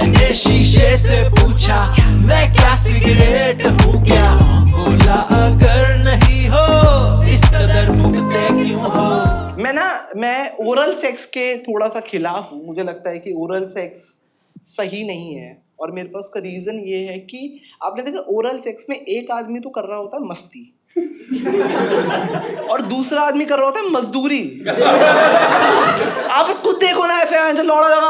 मैंने शीशे से पूछा मैं क्या सिगरेट हूँ क्या, बोला अगर नहीं हो इस कदर फुकते क्यों हो। मैं ओरल सेक्स के थोड़ा सा खिलाफ हूँ। मुझे लगता है कि ओरल सेक्स सही नहीं है, और मेरे पास का रीजन ये है कि आपने देखा ओरल सेक्स में एक आदमी तो कर रहा होता है मस्ती और दूसरा आदमी कर रहा होता है मजदूरी। आप खुद देखो ना, ऐसे लौड़ा लगा,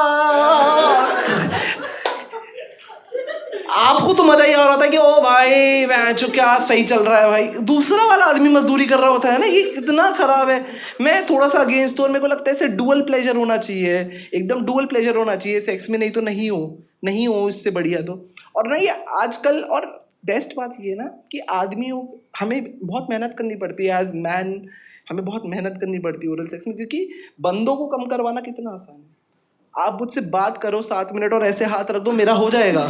आपको तो मजा ही आ रहा था कि ओ भाई वैचो क्या सही चल रहा है भाई, दूसरा वाला आदमी मजदूरी कर रहा होता है ना, ये कितना खराब है। मैं थोड़ा सा अगेंस्ट हूँ, और मेरे को लगता है इसे डुअल प्लेजर होना चाहिए, एकदम डुअल प्लेजर होना चाहिए सेक्स में, नहीं तो नहीं हो इससे बढ़िया तो। और ना ये आजकल, और बेस्ट बात ये ना कि आदमियों हमें बहुत मेहनत करनी पड़ती है एज मैन, हमें बहुत मेहनत करनी पड़ती है ओरल सेक्स में, क्योंकि बंदों को कम करवाना कितना आसान है। आप मुझसे बात करो 7 मिनट और ऐसे हाथ रख दो, मेरा हो जाएगा।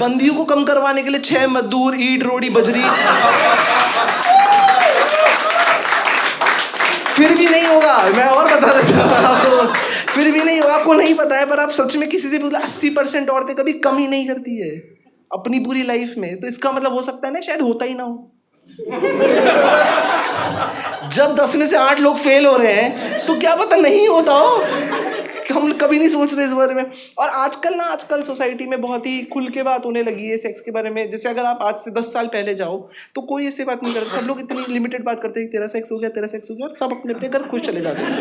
बंदियों को कम करवाने के लिए 6 मजदूर, ईंट रोड़ी बजरी, फिर भी नहीं होगा। मैं और बता देता हूं आपको, फिर भी नहीं होगा। आपको नहीं पता है, पर आप सच में किसी से बोला 80% औरतें कभी कम ही नहीं करती है अपनी पूरी लाइफ में, तो इसका मतलब हो सकता है ना शायद होता ही ना हो। जब 10 में से 8 लोग फेल हो रहे हैं तो क्या पता नहीं होता हो, हम कभी नहीं सोच रहे इस बारे में। और आजकल सोसाइटी में बहुत ही खुल के बात होने लगी है सेक्स के बारे में। जैसे अगर आप आज से 10 साल पहले जाओ तो कोई ऐसे बात नहीं करता, सब लोग इतनी लिमिटेड बात करते हैं, तेरा सेक्स हो गया, और सब अपने अपने घर खुश चले जाते हैं।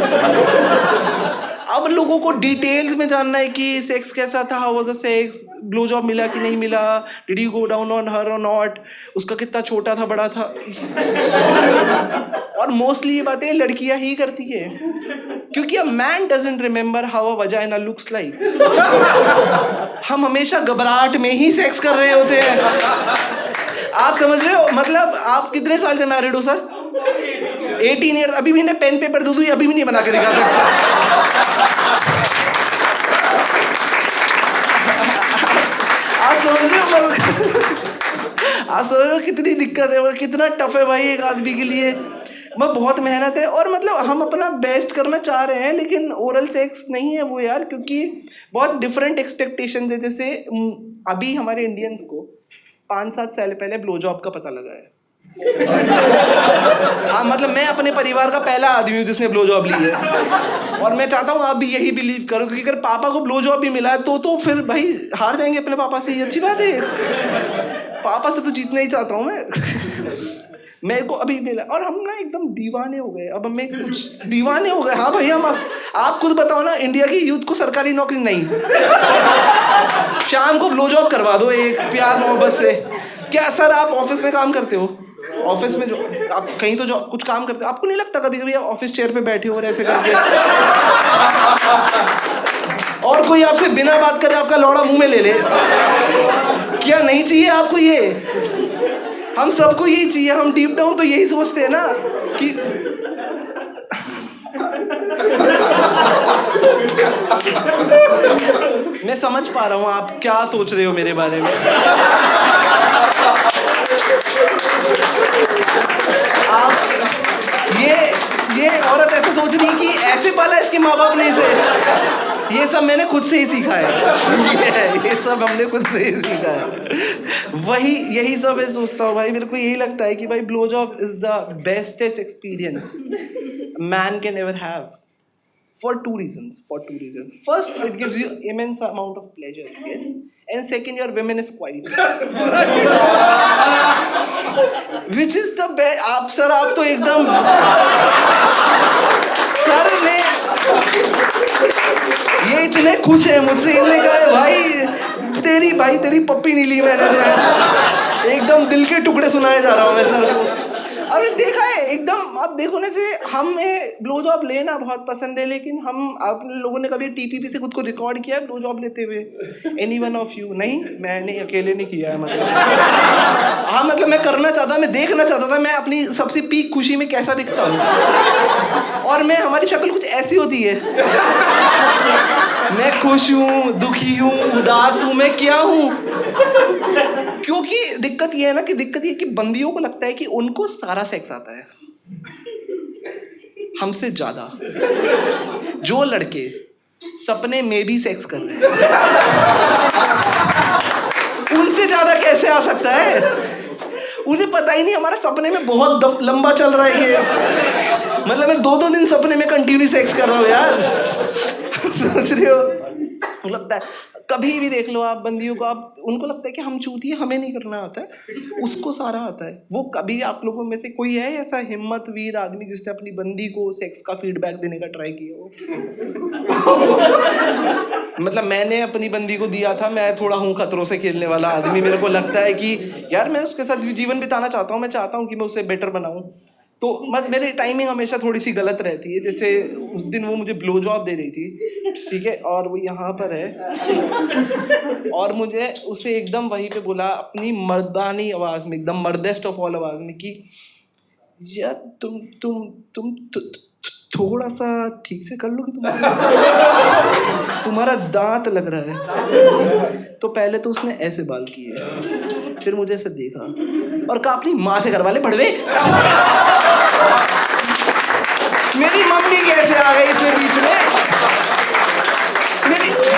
अब लोगों को डिटेल्स में जानना है कि सेक्स कैसा था, how was the sex, blow job मिला कि नहीं मिला, did you go down on her और नॉट, उसका कितना छोटा था बड़ा था। और मोस्टली ये बातें लड़कियां ही करती है, क्योंकि a man doesn't remember how a vagina looks like. हम हमेशा घबराहट में ही सेक्स कर रहे होते हैं। आप समझ रहे हो? मतलब आप कितने साल से मैरिड हो सर? 18 ईयर। अभी भी पेन पेपर दे दूं, अभी भी नहीं बना के दिखा सकता। आज समझ रहे हो कितनी दिक्कत है, कितना टफ है भाई एक आदमी के लिए। बहुत मेहनत है, और मतलब हम अपना बेस्ट करना चाह रहे हैं, लेकिन ओरल सेक्स नहीं है वो यार, क्योंकि बहुत डिफरेंट एक्सपेक्टेशंस है। जैसे अभी हमारे इंडियंस को 5-7 साल पहले ब्लो जॉब का पता लगा है। हाँ, मतलब मैं अपने परिवार का पहला आदमी हूँ जिसने ब्लो जॉब ली है, और मैं चाहता हूँ आप भी यही बिलीव करो, क्योंकि अगर पापा को ब्लो जॉब भी मिला है तो फिर भाई हार जाएंगे अपने पापा से, ये अच्छी बात है। पापा से तो जीतना ही चाहता हूँ मैं। मेरे को अभी मिला, और हम ना एकदम दीवाने हो गए। अब हमें कुछ दीवाने हो गए। हाँ भाई, हम आप खुद बताओ ना, इंडिया की यूथ को सरकारी नौकरी नहीं, शाम को ब्लो जॉब करवा दो एक प्यार मोहब्बत से। क्या सर आप ऑफिस में काम करते हो? ऑफिस में जो आप कहीं तो जो कुछ काम करते हो, आपको नहीं लगता कभी कभी आप ऑफिस चेयर पे बैठे हो और ऐसे करके, और कोई आपसे बिना बात करे आपका लौड़ा मुंह में ले ले? क्या नहीं चाहिए आपको ये? हम सबको यही चाहिए। हम डीप डाउन तो यही सोचते हैं ना कि मैं समझ पा रहा हूं आप क्या सोच रहे हो मेरे बारे में। आप ये औरत ऐसे सोच रही है कि ऐसे पाला इसके माँ बाप ने इसे। ये सब मैंने खुद से ही सीखा है। ये सब हमने खुद से ही सीखा है। यही सब मैं सोचता हूँ भाई। मेरे को यही लगता है कि भाई blow job is the bestest experience man can ever have, for two reasons. First, it gives you immense amount of pleasure, yes, and second, your women is quiet, which is the best. आप तो एकदम sir ने ये इतने खुश है मुझसे, इन्होंने कहा भाई तेरी पप्पी नहीं ली मैंने, तो एकदम दिल के टुकड़े सुनाए जा रहा हूँ मैं सर को। अब देखा है एकदम, आप देखो ना से हमें ब्लो जॉब लेना बहुत पसंद है, लेकिन आप लोगों ने कभी टीपीपी से खुद को रिकॉर्ड किया है ब्लो जॉब लेते हुए? Any one of you? नहीं, मैंने अकेले नहीं किया है। मतलब हाँ, मतलब मैं करना चाहता, मैं देखना चाहता था मैं अपनी सबसे पीक खुशी में कैसा दिखता हूँ, और हमारी शक्ल कुछ ऐसी होती है। मैं खुश हूँ, दुखी हूँ, उदास हूँ, मैं क्या हूँ? क्योंकि दिक्कत ये है कि बंदियों को लगता है कि उनको सारा सेक्स आता है हमसे ज्यादा। जो लड़के सपने में भी सेक्स कर रहे हैं। उनसे ज्यादा कैसे आ सकता है? उन्हें पता ही नहीं हमारे सपने में बहुत लंबा चल रहा है ये। मतलब मैं 2-2 दिन सपने में कंटिन्यू सेक्स कर रहा हूँ यार। सोच रहे हो? लगता है कभी भी देख लो आप बंदियों को, आप उनको लगता है कि हम चूतिए, हमें नहीं करना आता है, उसको सारा आता है। वो कभी आप लोगों में से कोई है ऐसा हिम्मतवीर आदमी जिसने अपनी बंदी को सेक्स का फीडबैक देने का ट्राई किया हो? मतलब मैंने अपनी बंदी को दिया था। मैं थोड़ा हूँ खतरों से खेलने वाला आदमी। मेरे को लगता है कि यार मैं उसके साथ जीवन बिताना चाहता हूँ, मैं चाहता हूँ कि मैं उसे बेटर बनाऊँ। तो मेरी टाइमिंग हमेशा थोड़ी सी गलत रहती है। जैसे उस दिन वो मुझे ब्लो जॉब दे रही थी, ठीक है, और वो यहाँ पर है, और मुझे उसे एकदम वहीं पे बोला अपनी मर्दानी आवाज़ में, एकदम मर्देस्ट ऑफ ऑल आवाज़ में कि यार तुम थोड़ा सा ठीक से कर लो कि तुम्हारा दांत लग रहा है। तो पहले तो उसने ऐसे बाल किए, फिर मुझे ऐसे देखा और कहा अपनी माँ से करवा ले भड़वे। मेरी मम्मी कैसे आ गई इसमें बीच में?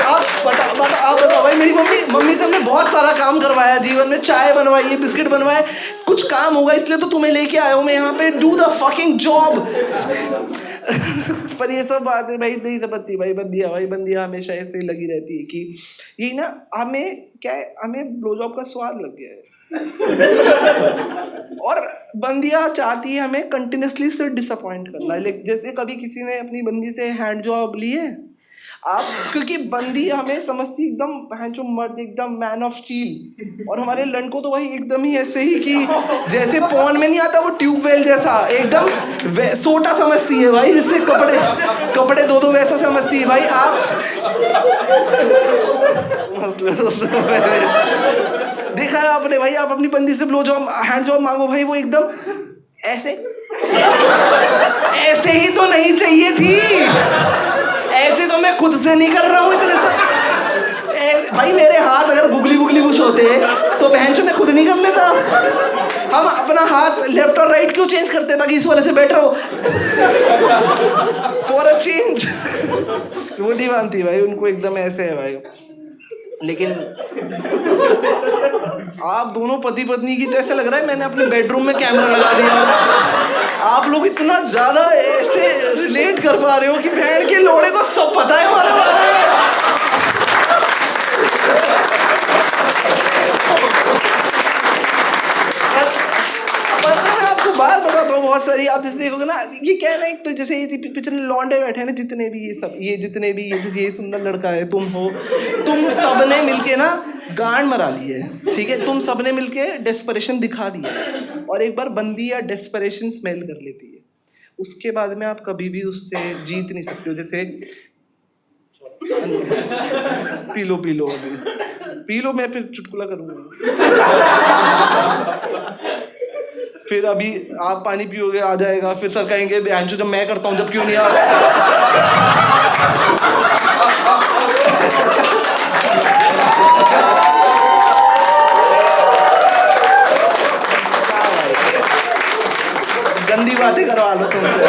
आप बताओ भाई, मेरी मम्मी से हमने बहुत सारा काम करवाया जीवन में, चाय बनवाई है, बिस्किट बनवाए, कुछ काम होगा इसलिए तो तुम्हें लेके आया हूँ मैं यहाँ पे, डू द फकिंग जॉब। पर ये सब बात है भाई, नहीं समझती भाई बंदियाँ हमेशा ऐसे ही लगी रहती है कि ये ना हमें क्या है, हमें ब्लो जॉब का स्वाद लग गया है। और बंदियाँ चाहती है हमें कंटिन्यूसली से डिसअपॉइंट करना। जैसे कभी किसी ने अपनी बंदी से हैंड जॉब ली है आप, क्योंकि बंदी हमें समझती एकदम जो मर्द, एकदम मैन ऑफ स्टील, और हमारे लड़कों तो भाई एकदम ही ऐसे ही कि जैसे पॉन में नहीं आता वो ट्यूबवेल जैसा, एकदम सोटा समझती है भाई, जिससे कपड़े दो वैसा समझती है भाई। आप देखा है आपने भाई, आप अपनी बंदी से ब्लो जॉब, हैंड जॉब मांगो भाई, वो एकदम ऐसे ही तो नहीं चाहिए थी, ऐसे तो मैं खुद से नहीं कर रहा हूँ इतने से। भाई मेरे हाथ अगर गुगली कुछ होते तो बहन मैं खुद नहीं कर लेता। हम अपना हाथ लेफ्ट और राइट क्यों चेंज करते ताकि इस वाले से बेटर हो, फॉर अ चेंज। वो नहीं मानती भाई, उनको एकदम ऐसे है भाई। लेकिन आप दोनों पति पत्नी की तो ऐसा लग रहा है मैंने अपने बेडरूम में कैमरा लगा दिया। आप लोग इतना ज्यादा ऐसे रिलेट कर पा रहे हो कि बहन के लोड़े को सब पता है हमारे बारे में। पर मैं आपको बात बताता हूँ बहुत सारी, आप जैसे देखोगे ना, ये क्या है ना, एक तो जैसे ये पिक्चर में लौंडे बैठे हैं ना, जितने भी ये सुंदर लड़का है, तुम सबने मिलके ना गांड मरा ली है, ठीक है, तुम सबने मिलके डेस्परेशन दिखा दिया है, और एक बार बंदी या डेस्परेशन स्मेल कर लेती है, उसके बाद में आप कभी भी उससे जीत नहीं सकते हो। जैसे पी लो, मैं फिर चुटकुला करूंगा। फिर अभी आप पानी पियोगे, आ जाएगा, फिर सर कहेंगे बेंचो जब मैं करता हूँ जब क्यों नहीं आ रहा। गंदी बातें करवा लो तुमसे,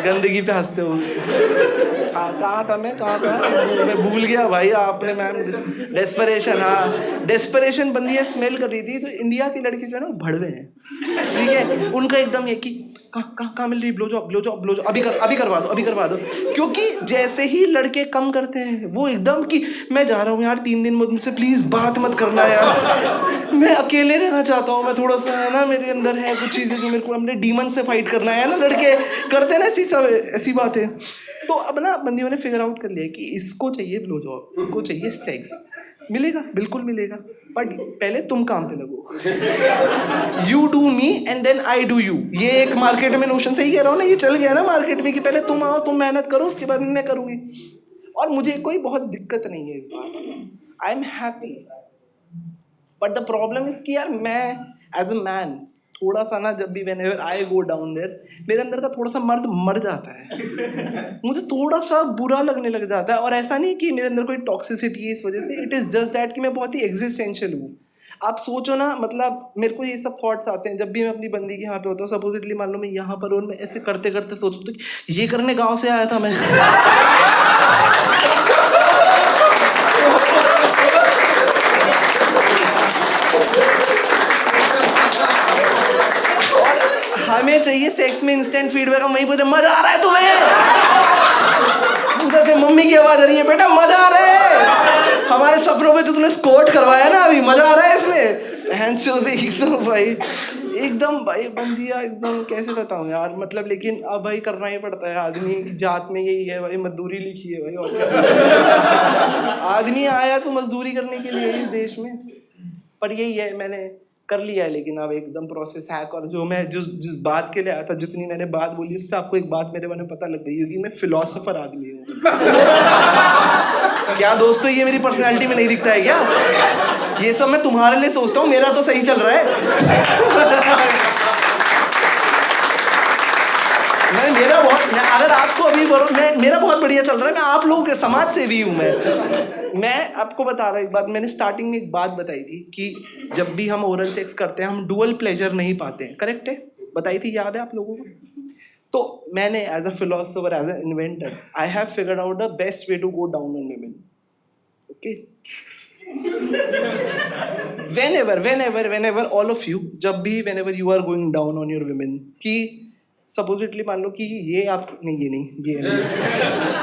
गंदगी पे हंसते हो। कहाँ था मैं भूल गया भाई। आपने मैम डेस्परेशन, हाँ डेस्परेशन बंदी है, स्मेल कर रही थी। तो इंडिया की लड़की जो है ना भड़वे हैं, ठीक है, उनका एकदम ये कि कहाँ मिल रही ब्लो जॉब, अभी करवा दो। क्योंकि जैसे ही लड़के कम करते हैं वो एकदम कि मैं जा रहा हूँ यार 3 दिन मुझसे प्लीज बात मत करना यार, मैं अकेले रहना चाहता हूँ, मैं थोड़ा सा है ना, मेरे अंदर है कुछ चीजें जो मेरे को अपने डीमन से फाइट करना है ना, लड़के करते हैं ना ऐसी बातें। तो अब ना बंदियों ने फिगर आउट कर लिया कि इसको चाहिए ब्लो जॉब, इसको चाहिए सेक्स, मिलेगा, बिल्कुल मिलेगा, बट पहले तुम काम पे लगो। You do me and then I do you. ये एक मार्केट में नोशन, सही कह रहा हूँ ना, ये चल गया ना मार्केट में कि पहले तुम आओ, तुम मेहनत करो, उसके बाद मैं करूँगी। और मुझे कोई बहुत दिक्कत नहीं है इस बात से, I am happy. But the problem is कि यार मैं एज अ मैन थोड़ा सा ना, जब भी whenever I go down there, मेरे अंदर का थोड़ा सा मर्द मर जाता है। मुझे थोड़ा सा बुरा लगने लग जाता है। और ऐसा नहीं कि मेरे अंदर कोई टॉक्सिसिटी है इस वजह से, इट इज़ जस्ट दैट कि मैं बहुत ही एग्जिस्टेंशियल हूँ। आप सोचो ना, मतलब मेरे को ये सब थॉट्स आते हैं जब भी मैं अपनी बंदी के यहाँ पे होता हूँ। सपोजिटली मान लो मैं यहाँ पर, और मैं ऐसे करते करते सोचता हूँ ये करने गाँव से आया था मैं। तुम्हें चाहिए सेक्स में इंस्टेंट फीडबैक, हम वहीं पूछे मजा आ रहा है तुम्हें? उधर से मम्मी की आवाज आ रही है, बेटा मजा आ रहा है, हमारे सपनों में तो तूने स्कोट करवाया ना, अभी मजा आ रहा है इसमें। एकदम भाई बंदिया, एकदम कैसे बताऊं यार, मतलब लेकिन अब भाई करना ही पड़ता है, आदमी की जात में यही है भाई, मजदूरी लिखी है भाई, और क्या। आदमी आया तो मजदूरी करने के लिए इस देश में, पर यही है, मैंने कर लिया है, लेकिन अब एकदम प्रोसेस हैक। और जो मैं जिस बात के लिए आया था, जितनी मैंने बात बोली, उससे आपको एक बात मेरे बारे में पता लग गई होगी, मैं फिलोसोफर आदमी हूँ। क्या दोस्तों, ये मेरी पर्सनैलिटी में नहीं दिखता है क्या? ये सब मैं तुम्हारे लिए सोचता हूँ, मेरा तो सही चल रहा है। मेरा बहुत, अगर आपको अभी मेरा बहुत बढ़िया चल रहा है, मैं आप लोगों के समाज सेवी हूँ। मैं आपको बता रहा हूँ एक बात, मैंने स्टार्टिंग में एक बात बताई थी कि जब भी हम ओरल सेक्स करते हैं हम डुअल प्लेजर नहीं पाते हैं, करेक्ट है? बताई थी, याद है आप लोगों को? तो मैंने as a philosopher, as a inventor, I have figured out the best way to go down on women. Okay, whenever all of you, जब भी whenever you are going down on your women, कि supposedly मान लो कि ये आप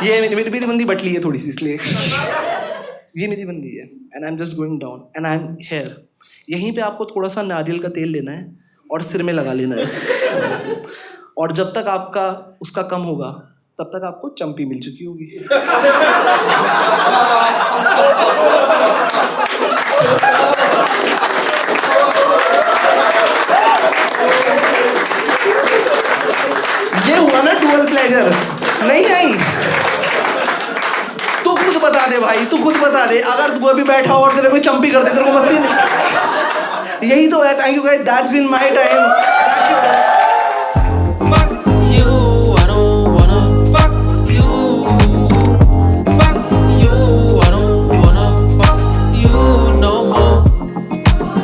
ये मेरी बंदी बटली है थोड़ी सी, इसलिए ये मेरी बंदी है, and I am just going down and I am here. यहीं पे आपको थोड़ा सा नारियल का तेल लेना है और सिर में लगा लेना है, और जब तक आपका उसका कम होगा तब तक आपको चंपी मिल चुकी होगी। ये हुआ ना डुअल प्लेजर, नहीं आई? तू खुद बता दे भाई, तू खुद बता दे, अगर तू अभी बैठा हो और तेरे कोई चंपी कर दे, तेरे को मस्ती नहीं? यही तो है। Thank you guys, that's been my time.